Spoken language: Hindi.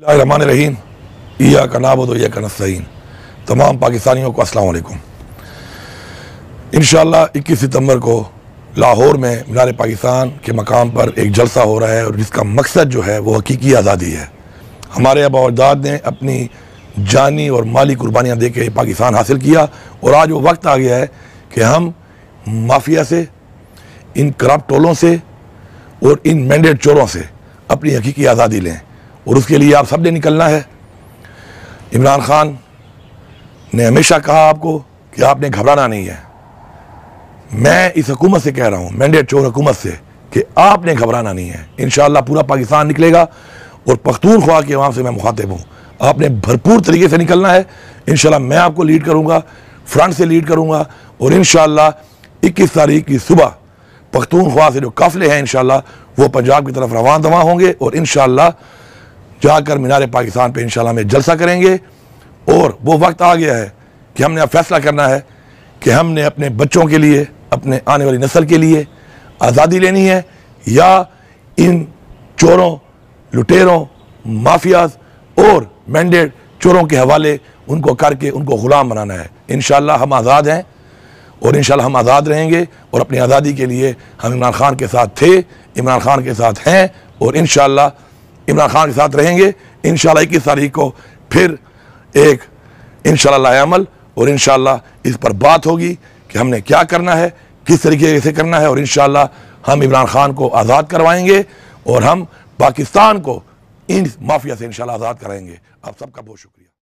रहमान या का नाबुद या का नस्तईन। तमाम पाकिस्तानियों को अस्सलाम वालेकुम। इंशाअल्लाह 21 सितंबर को लाहौर में मीनार पाकिस्तान के मकाम पर एक जलसा हो रहा है और जिसका मकसद जो है वो हकीकी आज़ादी है। हमारे आबा और अजदाद ने अपनी जानी और माली कुर्बानियाँ दे के पाकिस्तान हासिल किया और आज वो वक्त आ गया है कि हम माफिया से, इन करप्ट टोलों से और इन मैंडेट चोरों से अपनी हकीकी आज़ादी लें और उसके लिए आप सब ने निकलना है। इमरान खान ने हमेशा कहा आपको कि आपने घबराना नहीं है। मैं इस हुकूमत से कह रहा हूँ, मैंडेट चोर हुकूमत से, कि आपने घबराना नहीं है। इंशाअल्लाह पूरा पाकिस्तान निकलेगा और पख्तूनख्वा की आवाम से मैं मुखातिब हूँ। आपने भरपूर तरीके से निकलना है। इंशाअल्लाह मैं आपको लीड करूँगा, फ्रंट से लीड करूँगा और इंशाअल्लाह 21 तारीख की सुबह पख्तूनख्वा से जो काफिले हैं इंशाअल्लाह वो पंजाब की तरफ रवान दवा होंगे और इंशाअल्लाह जाकर मीनार पाकिस्तान पे इंशाअल्लाह में जलसा करेंगे। और वो वक्त आ गया है कि हमने अब फैसला करना है कि हमने अपने बच्चों के लिए, अपने आने वाली नस्ल के लिए आज़ादी लेनी है या इन चोरों, लुटेरों, माफियाज और मैंडेट चोरों के हवाले उनको करके उनको ग़ुलाम बनाना है। इंशाअल्लाह हम आज़ाद हैं और इंशाअल्लाह हम आज़ाद रहेंगे और अपनी आज़ादी के लिए हम इमरान खान के साथ थे, इमरान खान के साथ हैं और इंशाअल्लाह इमरान खान के साथ रहेंगे। इंशाअल्लाह 21 तारीख को फिर एक इंशाअल्लाह अमल और इंशाअल्लाह इस पर बात होगी कि हमने क्या करना है, किस तरीके से करना है और इंशाअल्लाह हम इमरान खान को आज़ाद करवाएंगे और हम पाकिस्तान को इन माफिया से इंशाअल्लाह आज़ाद कराएंगे। आप सबका बहुत शुक्रिया।